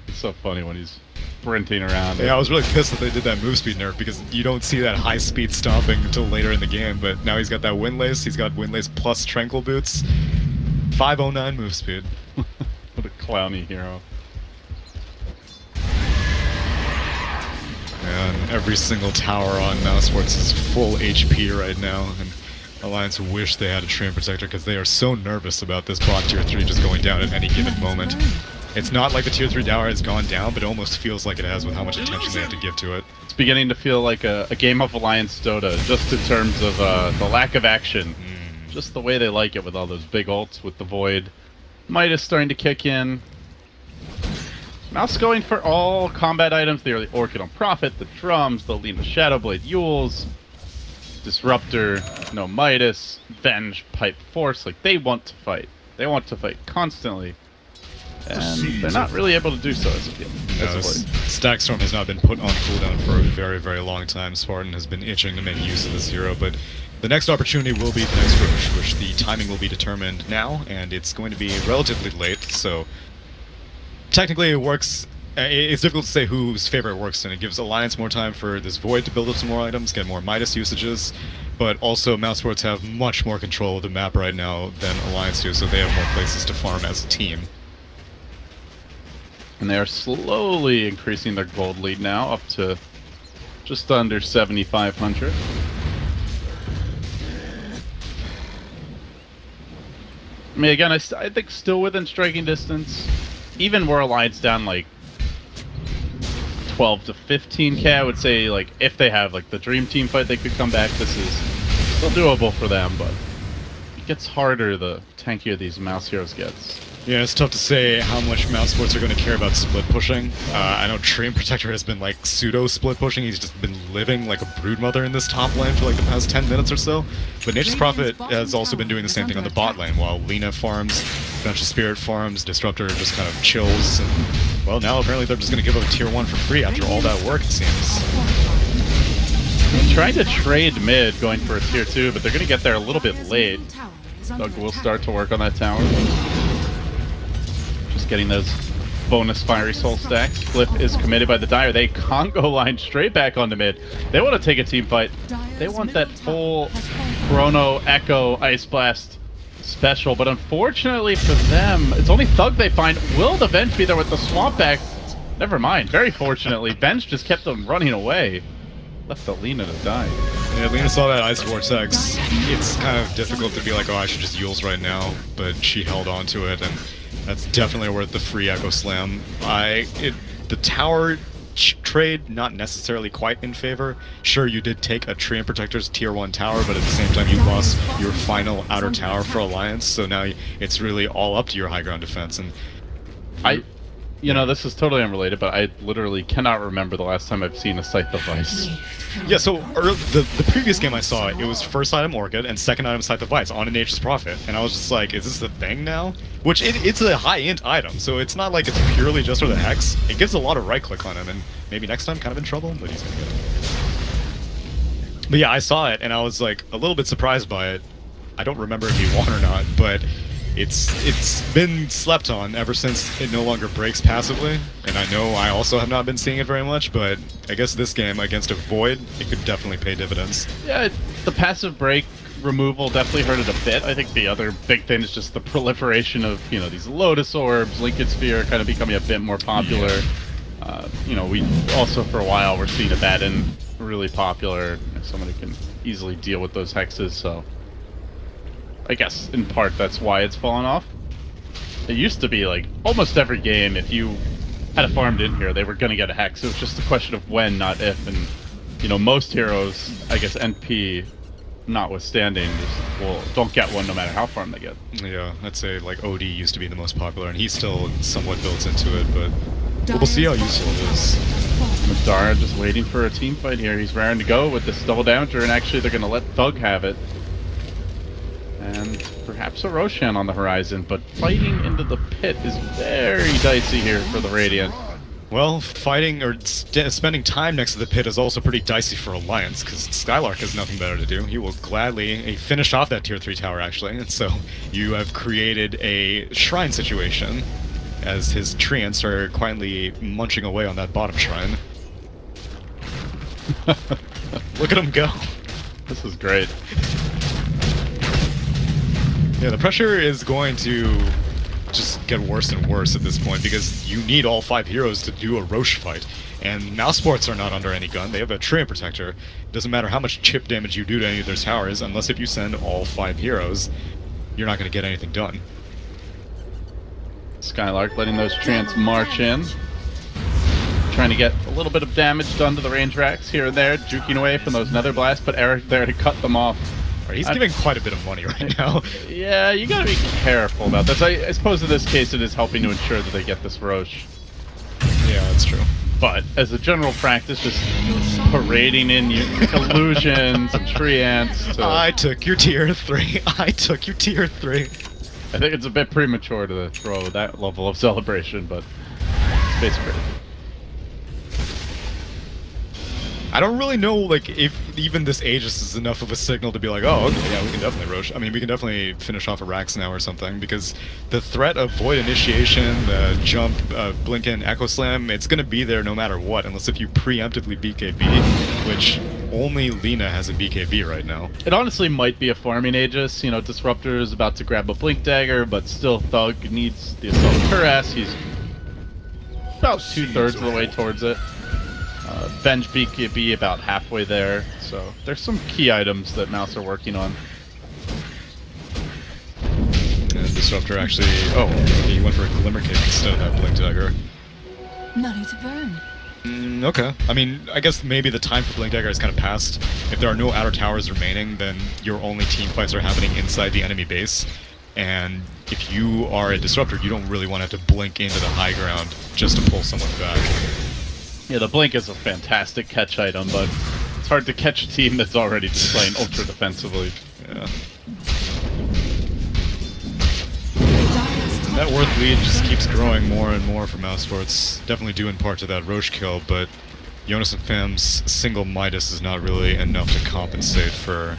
It's so funny when he's sprinting around. Yeah, I was really pissed that they did that move speed nerf, because you don't see that high speed stomping until later in the game, but now he's got that Windlace, he's got Windlace plus Tranquil Boots. 509 move speed. What a clowny hero. And every single tower on Mousesports is full HP right now, and Alliance wish they had a Train Protector because they are so nervous about this bot tier 3 just going down at any given moment. It's not like the tier 3 tower has gone down, but it almost feels like it has with how much attention they have to give to it. It's beginning to feel like a game of Alliance Dota, just in terms of the lack of action. Just the way they like it with all those big ults with the Void. Midas starting to kick in. Mouse going for all combat items. They are the Orchid on Prophet, the drums, the Lina Shadowblade Yules, Disruptor, no Midas, Venge, Pipe Force. Like, they want to fight. They want to fight constantly. And they're not really able to do so as of yet. No, Static Storm has not been put on cooldown for a very, very long time. Spartan has been itching to make use of this hero, but the next opportunity will be the next Roche, which the timing will be determined now, and it's going to be relatively late, so technically it works. It's difficult to say whose favorite works, and it gives Alliance more time for this Void to build up some more items, get more Midas usages, but also Mousesports have much more control of the map right now than Alliance do, so they have more places to farm as a team. And they are slowly increasing their gold lead now, up to just under 7,500. I mean, again, I think still within striking distance. Even were Alliance down like 12 to 15k, I would say, like, if they have like the Dream Team fight, they could come back. This is still doable for them, but it gets harder the tankier these Mouse heroes gets. Yeah, it's tough to say how much Mousesports are going to care about split pushing. I know Train Protector has been like pseudo split pushing. He's just been living like a broodmother in this top lane for like the past 10 minutes or so. But Nature's Prophet has also been doing the same thing on the bot lane, while Lina farms, Bunch of Spirit farms, Disruptor just kind of chills. And, well, now apparently they're just going to give up tier 1 for free after all that work, it seems. Trying to trade mid, going for a tier 2, but they're going to get there a little bit late. Doug will start to work on that tower. Just getting those bonus Fiery Soul stacks. Cliff is committed by the Dire. They Congo line straight back onto mid. They want to take a team fight. They want that full Chrono Echo Ice Blast special, but unfortunately for them, it's only Thug they find. Will the Venge be there with the Swamp back? Never mind. Very fortunately, Venge just kept them running away. Left the Lina to die. Yeah, Lina saw that Ice Vortex. It's kind of difficult to be like, oh, I should just Yules right now, but she held on to it, and that's definitely worth the free Echo Slam. The tower trade, not necessarily quite in favor. Sure, you did take a Treant Protector's tier 1 tower, but at the same time you lost your final outer tower for Alliance, so now it's really all up to your high ground defense. And you know, this is totally unrelated, but I literally cannot remember the last time I've seen a Scythe of Ice. Yeah, so the previous game I saw, it was first item Orchid and second item Scythe of Ice on a Nature's Prophet, and I was just like, is this the thing now? Which, it's a high-int item, so it's not like it's purely just for the Hex. It gives a lot of right-click on him, and maybe next time kind of in trouble, but he's gonna get it. But yeah, I saw it, and I was like, a little bit surprised by it. I don't remember if he won or not, but it's been slept on ever since it no longer breaks passively, and I know I also have not been seeing it very much, but I guess this game against a Void, it could definitely pay dividends. Yeah, the passive break removal definitely hurt it a bit. I think the other big thing is just the proliferation of, you know, these Lotus Orbs, Linked Sphere kind of becoming a bit more popular. You know, we also for a while were seeing Abaddon really popular, someone who can easily deal with those hexes, so I guess, in part, that's why it's fallen off. It used to be, like, almost every game, if you had a farmed in here, they were going to get a hex. It was just a question of when, not if, and, you know, most heroes, I guess NP notwithstanding, just, well, don't get one no matter how farmed they get. Yeah, I'd say, like, OD used to be the most popular, and he's still somewhat built into it, but we'll see how useful it is. Madara just waiting for a team fight here. He's raring to go with this double damager, and actually they're going to let Thug have it. And perhaps a Roshan on the horizon, but fighting into the pit is very dicey here for the Radiant. Well, fighting or spending time next to the pit is also pretty dicey for Alliance, because Skylark has nothing better to do. He will gladly finish off that tier 3 tower, actually, and so you have created a shrine situation, as his treants are quietly munching away on that bottom shrine. Look at him go! This is great. Yeah, the pressure is going to just get worse and worse at this point, because you need all 5 heroes to do a Roche fight. And Mousesports are not under any gun, they have a Treant Protector. It doesn't matter how much chip damage you do to any of their towers, unless if you send all 5 heroes, you're not going to get anything done. Skylark letting those Treants march in. Trying to get a little bit of damage done to the range racks here and there, juking away from those Nether Blasts, but Eric there to cut them off. He's giving quite a bit of money right now. Yeah, you gotta be careful about this. I suppose in this case it is helping to ensure that they get this Roche. Yeah, that's true. But as a general practice, just parading in illusions and treants to... I took your tier 3. I took your tier 3. I think it's a bit premature to throw that level of celebration, but Space Crit. I don't really know, like, if even this Aegis is enough of a signal to be like, oh, okay, yeah, we can definitely Roche. I mean, we can definitely finish off a Rax now or something, because the threat of Void Initiation, the jump, Blink in, Echo Slam, it's gonna be there no matter what, unless if you preemptively BKB, which only Lina has a BKB right now. It honestly might be a farming Aegis. You know, Disruptor is about to grab a Blink Dagger, but still Thug needs the Assault Cuirass. He's about 2/3 of the way towards it. Venge BKB about halfway there, so there's some key items that Mouse are working on. And Disruptor actually... oh, he went for a Glimmer Cape instead of that Blink Dagger. Nothing to burn. Okay. I mean, I guess maybe the time for Blink Dagger has kind of passed. If there are no outer towers remaining, then your only team fights are happening inside the enemy base. And if you are a Disruptor, you don't really want to have to blink into the high ground just to pull someone back. Yeah, the Blink is a fantastic catch item, but it's hard to catch a team that's already just playing ultra defensively. Yeah. Net worth lead just keeps growing more and more for Mousesports. Definitely due in part to that Roche kill, but Jonas and Fam's single Midas is not really enough to compensate for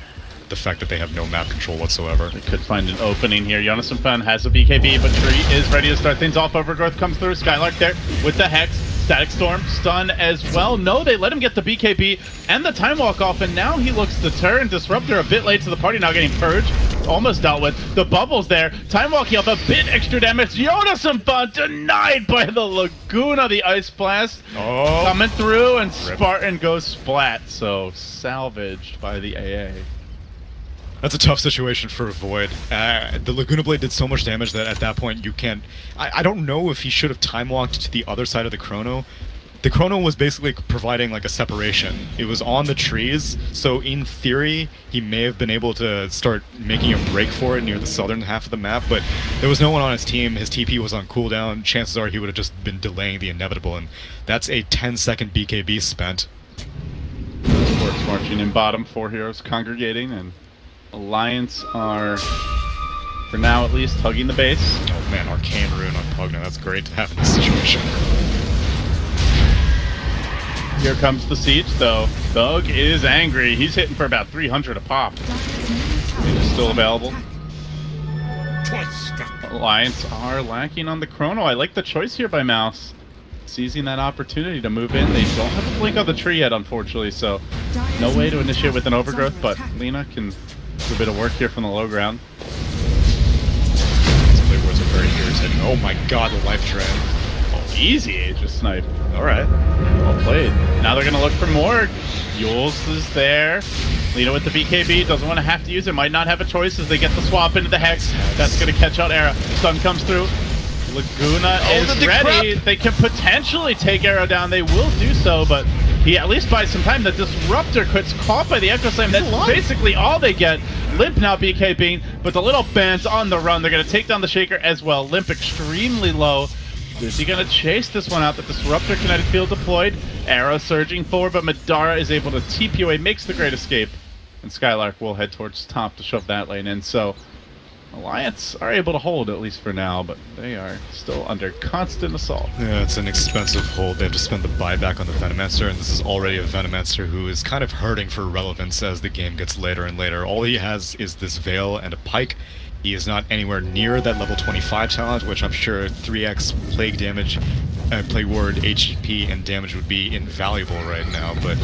the fact that they have no map control whatsoever. They could find an opening here. Jonas and Fan has a BKB, but Tree is ready to start things off. Overgrowth comes through. Skylark there with the Hex. Static Storm, stun as well. No, they let him get the BKB and the Time Walk off, and now he looks deterred. And Disruptor a bit late to the party, now getting purged. Almost dealt with. The Bubbles there. Time Walking off a bit extra damage. Jonas and Fan denied by the Laguna, the Ice Blast. Oh. Coming through, and Spartan goes splat. So salvaged by the AA. That's a tough situation for Void. The Laguna Blade did so much damage that at that point you can't... I don't know if he should have time-walked to the other side of the Chrono. The Chrono was basically providing like a separation. It was on the trees, so in theory he may have been able to start making a break for it near the southern half of the map, but there was no one on his team. His TP was on cooldown. Chances are he would have just been delaying the inevitable, and that's a 10-second BKB spent. Sports marching in bottom, 4 heroes congregating, and Alliance are, for now at least, hugging the base. Oh man, Arcane Rune on Pugna, that's great to have in this situation. Here comes the siege though. Thug is angry. He's hitting for about 300 a pop. He's still available. Alliance are lacking on the Chrono. I like the choice here by Mouse. Seizing that opportunity to move in. They don't have a blink on the tree yet, unfortunately, so no way to initiate with an Overgrowth, but Lina can do a bit of work here from the low ground. This play was a very irritating. Oh my god, the life drain. Oh, easy Aegis snipe. Alright. Well played. Now they're gonna look for more. Yules is there. Lina with the BKB, doesn't want to have to use it, might not have a choice as they get the swap into the Hex. That's gonna catch out Era. Stun comes through. Laguna is ready. They can potentially take Arrow down. They will do so, but he at least buys some time. The Disruptor gets caught by the Echo Slam. That's basically all they get. Limp now BKBing, but the little band's on the run. They're going to take down the Shaker as well. Limp extremely low. Is he going to chase this one out? The Disruptor kinetic field deployed. Arrow surging forward, but Madara is able to TP away, makes the great escape. And Skylark will head towards top to shove that lane in. So Alliance are able to hold, at least for now, but they are still under constant assault. Yeah, it's an expensive hold. They have to spend the buyback on the Venomancer, and this is already a Venomancer who is kind of hurting for relevance as the game gets later and later. All he has is this Veil and a Pike. He is not anywhere near that level 25 talent, which I'm sure 3x Plague damage, Plague Ward, HP, and damage would be invaluable right now, but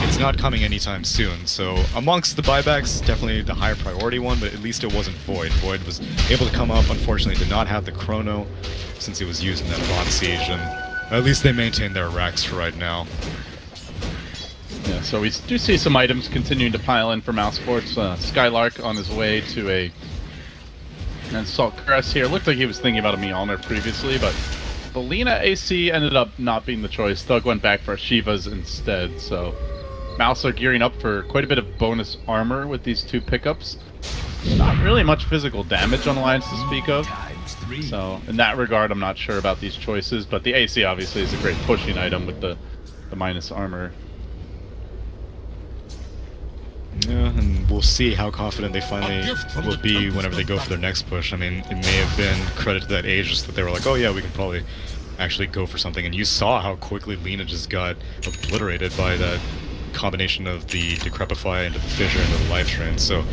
it's not coming anytime soon. So amongst the buybacks, definitely the higher priority one, but at least it wasn't Void. Void was able to come up, unfortunately did not have the Chrono since it was used in that bot siege, and at least they maintain their racks for right now. Yeah, so we do see some items continuing to pile in for Mousesports. Skylark on his way to an Assault Crest here. Looked like he was thinking about a Mjolnir previously, but Lina AC ended up not being the choice. Thug went back for Shivas instead, so Mouse are gearing up for quite a bit of bonus armor with these two pickups. Not really much physical damage on Alliance to speak of. So in that regard, I'm not sure about these choices, but the AC obviously is a great pushing item with the minus armor. Yeah, and we'll see how confident they finally will be whenever they go for their next push. I mean, it may have been credit to that Aegis that they were like, oh yeah, we can probably actually go for something. And you saw how quickly Lina just got obliterated by that combination of the Decrepify into the Fissure into the Life Drain. So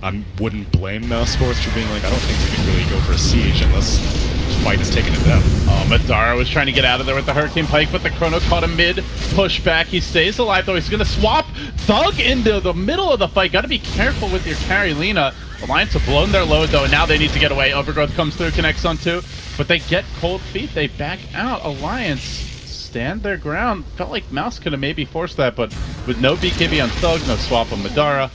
I wouldn't blame Mousesports for being like, I don't think we can really go for a siege unless the fight is taken to them. Oh, Madara was trying to get out of there with the Hurricane Pike, but the Chrono caught him mid, push back. He stays alive though. He's going to swap Thug into the middle of the fight. Got to be careful with your carry, Lina. Alliance have blown their load though, and now they need to get away. Overgrowth comes through, connects on 2, but they get cold feet. They back out. Alliance stand their ground. Felt like Mouse could have maybe forced that, but with no BKB on Thug, no swap on Madara,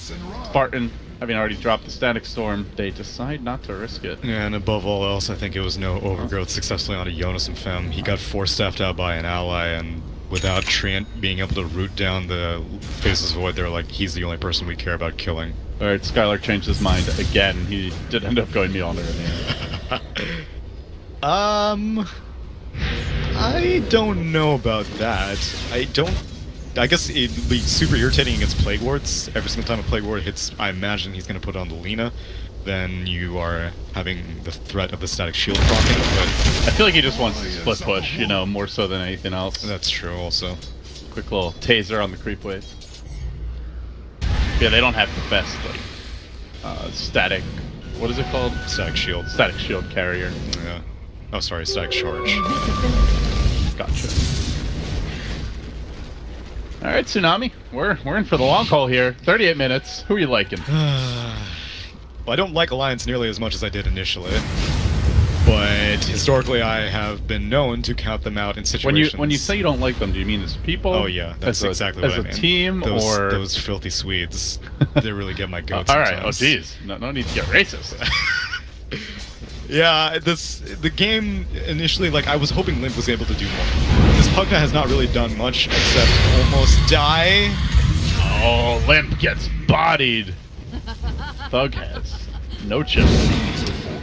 Spartan having already dropped the Static Storm, they decide not to risk it. Yeah, and above all else, I think it was no Overgrowth successfully onto Jonas and Fem. He got force-staffed out by an ally, and without Treant being able to root down the Faceless Void, they're like, he's the only person we care about killing. Alright, Skylark changed his mind again. He did end up going Mjolnir in the end. I don't know about that. I guess it'd be super irritating against Plague Wards. Every single time a Plague Ward hits, I imagine he's going to put it on the Lina. Then you are having the threat of the Static Shield proccing, but I feel like he just wants to split push, you know, more so than anything else. That's true also. Quick little taser on the creep wave. Yeah, they don't have the best, like, static. What is it called? Static shield. Static shield carrier. Yeah. Oh, sorry, static charge. Gotcha. All right, Tsunami, we're in for the long haul here. 38 minutes. Who are you liking? Well, I don't like Alliance nearly as much as I did initially, but historically I have been known to count them out in situations. When you say you don't like them, do you mean as people? Oh yeah, that's exactly what I mean. As a team, or those filthy Swedes? They really get my goat. All right. Oh geez, no need to get racist. Yeah, the game initially, like, I was hoping Limp was able to do more. This Pugna has not really done much except almost die. Oh, Limp gets bodied. Thug has no chill.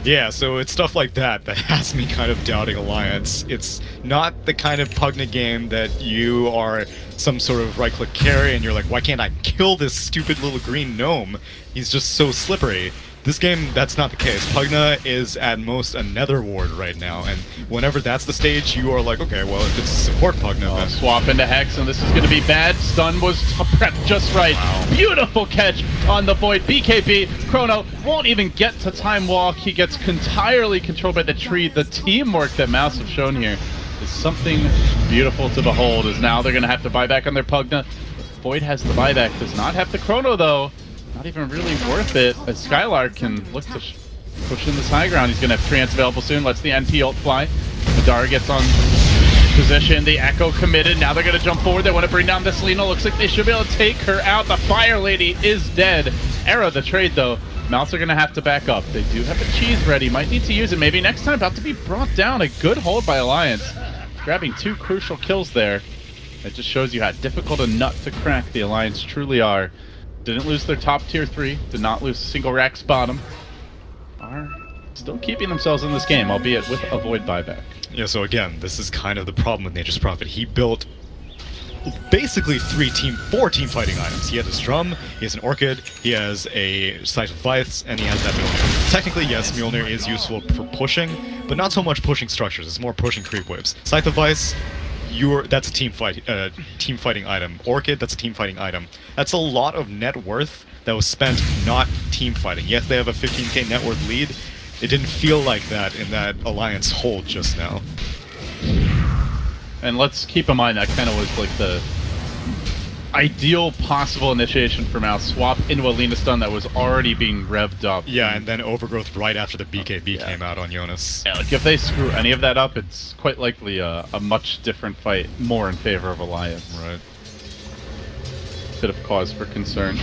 Yeah, so it's stuff like that that has me kind of doubting Alliance. It's not the kind of Pugna game that you are some sort of right-click carry and you're like, why can't I kill this stupid little green gnome? He's just so slippery. This game, that's not the case. Pugna is at most a nether ward right now, and whenever that's the stage, you are like, okay, well, if it's a support Pugna, then... Swap into Hex, and this is going to be bad. Stun was prepped just right. Wow. Beautiful catch on the Void. BKB, Chrono won't even get to Time Walk. He gets entirely controlled by the tree. The teamwork that Mouse have shown here is something beautiful to behold, as now they're going to have to buy back on their Pugna. Void has the buyback, does not have the Chrono, though. Not even really worth it, as Skylark can look to push in this high ground. He's going to have Trance available soon, lets the NP ult fly. Madara gets on position, the Echo committed, now they're going to jump forward, they want to bring down this Selena. Looks like they should be able to take her out. The Fire Lady is dead. Error the trade though. Mouse are going to have to back up. They do have a cheese ready, might need to use it maybe next time. About to be brought down. A good hold by Alliance. Grabbing 2 crucial kills there. It just shows you how difficult a nut to crack the Alliance truly are. Didn't lose their top tier 3, did not lose a single Rax bottom. Are still keeping themselves in this game, albeit with a Void buyback. Yeah, so again, this is kind of the problem with Nature's Prophet. He built basically 4 team fighting items. He has his drum, he has an Orchid, he has a Scythe of Vice, and he has that Mjolnir. Technically, yes, Mjolnir is useful for pushing, but not so much pushing structures, it's more pushing creep waves. Scythe of Vice, that's a team fighting item. Orchid, that's a team fighting item. That's a lot of net worth that was spent not team fighting. Yes, they have a 15k net worth lead. It didn't feel like that in that Alliance hold just now. And let's keep in mind that kind of was like the ideal possible initiation for Mouse. Swap into a Lena stun that was already being revved up. Yeah, and then overgrowth right after the BKB came out on Jonas. Yeah, like if they screw any of that up, it's quite likely a much different fight, more in favor of Alliance. Right. Bit of cause for concern.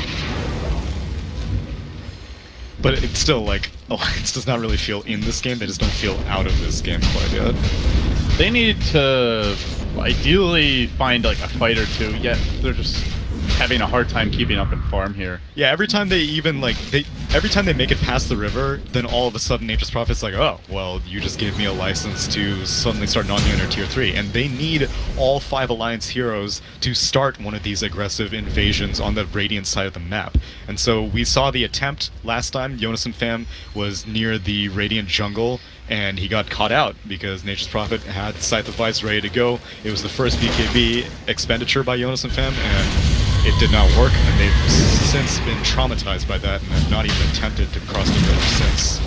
But it's still like, Alliance does not really feel in this game, they just don't feel out of this game quite yet. They need to ideally find like a fight or two, yet they're just having a hard time keeping up in farm here. Yeah, every time they even every time they make it past the river, then all of a sudden Nature's Prophet's like, oh, well, you just gave me a license to suddenly start knocking on their tier 3. And they need all 5 Alliance heroes to start one of these aggressive invasions on the Radiant side of the map. And so we saw the attempt last time. Jonas and Fam was near the Radiant jungle, and he got caught out because Nature's Prophet had Scythe of Vice ready to go. It was the first BKB expenditure by Jonas and Fam, and it did not work, and they've since been traumatized by that and have not even attempted to cross the river since.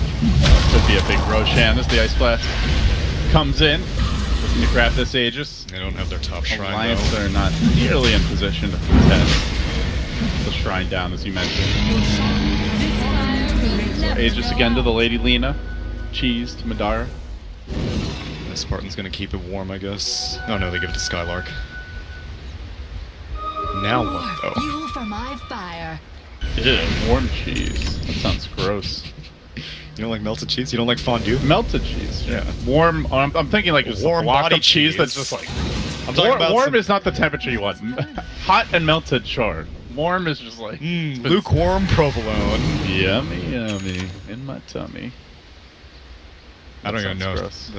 Could be a big Roshan as the Ice Blast comes in, looking to grab this Aegis. They don't have their top shrine, Alliance though. are not nearly in position to contest the shrine down, as you mentioned. So Aegis again to the Lady Lena. Cheese to Madara. The Spartan's gonna keep it warm, I guess. Oh no, they give it to Skylark. Now what, though? Fuel for my fire. Ew, warm cheese. That sounds gross. You don't like melted cheese? You don't like fondue? Melted cheese, yeah. Warm, I'm thinking like just warm a block body of cheese that's cheese. just like... I'm talking about warm some... is not the temperature you want. Hot and melted, sure. Warm is just like... lukewarm provolone. Yummy, yummy. In my tummy. I don't even know. Gross.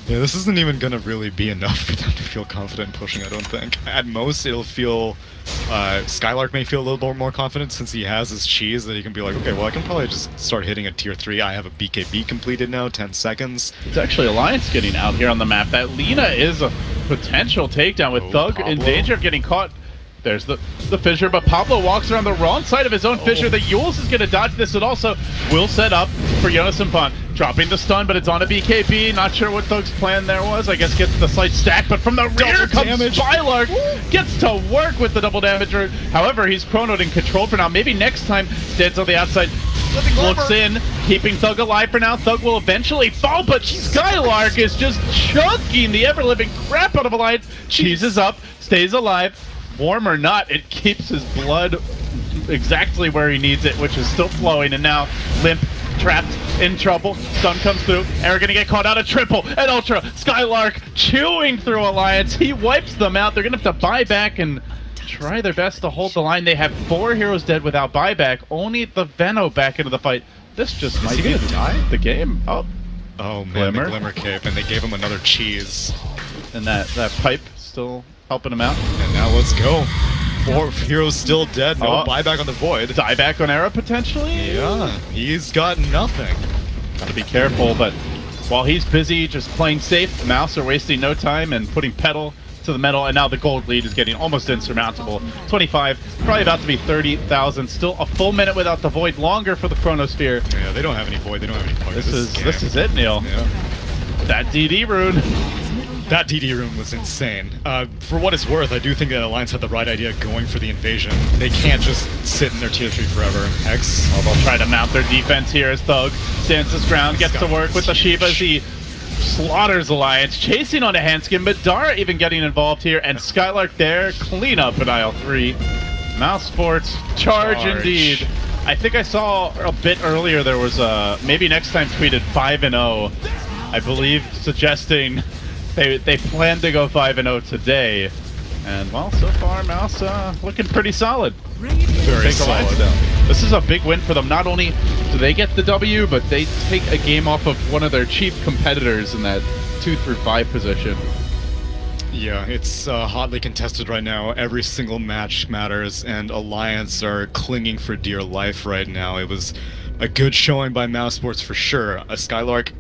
Yeah, this isn't even gonna really be enough for them to feel confident in pushing, I don't think. At most, it'll feel... Skylark may feel a little bit more confident since he has his cheese that he can be like, okay, well, I can probably just start hitting a tier 3. I have a BKB completed now, 10 seconds. It's actually Alliance getting out here on the map. That Lena is a potential takedown with Thug Pablo. in danger of getting caught There's the fissure, but Pablo walks around the wrong side of his own fissure. The Yules is going to dodge this, and also will set up for Jonas and Pont. Dropping the stun, but it's on a BKB. Not sure what Thug's plan there was. I guess gets the slight stack, but from the rear comes Spylark. Gets to work with the double damage. However, he's chronoed and controlled for now. Maybe next time stands on the outside. Looks in, keeping Thug alive for now. Thug will eventually fall, but Skylark is just chunking the ever-living crap out of Alliance. Cheeses up, stays alive. Warm or not, it keeps his blood exactly where he needs it, which is still flowing. And now Limp trapped in trouble. Stun comes through. Eric gonna get caught out of triple and ultra. Skylark chewing through Alliance. He wipes them out. They're gonna have to buy back and try their best to hold the line. They have 4 heroes dead without buyback. Only the Veno back into the fight. This just might be the game. Oh man, the Glimmer Cape, and they gave him another cheese. And that pipe still helping him out. And now let's go. 4 heroes still dead. No buyback on the Void. Dieback on Era potentially? Yeah, he's got nothing. Gotta be careful, but while he's busy just playing safe, Mouse are wasting no time and putting pedal to the metal, and now the gold lead is getting almost insurmountable. 25, probably about to be 30,000. Still a full minute without the Void, longer for the Chronosphere. Yeah, they don't have any Void, they don't have any Void. This is it, Neil. Yeah. That DD rune. That DD rune was insane. For what it's worth, I do think that Alliance had the right idea going for the invasion. They can't just sit in their tier 3 forever. X. Well, they'll try to mount their defense here as Thug stands his ground, gets to work with the Shiva as he slaughters Alliance, chasing on a Handskin, but Dara even getting involved here, and Skylark there, clean up in aisle 3. Mousesports, charge indeed. I think I saw a bit earlier there was a, maybe next time tweeted 5-0, I believe, suggesting they plan to go 5-0 today. And well, so far Mouse looking pretty solid. Very solid. This is a big win for them. Not only do they get the W, but they take a game off of one of their chief competitors in that 2 through 5 position. Yeah, it's hotly contested right now. Every single match matters, and Alliance are clinging for dear life right now. It was a good showing by Mousesports for sure. Skylark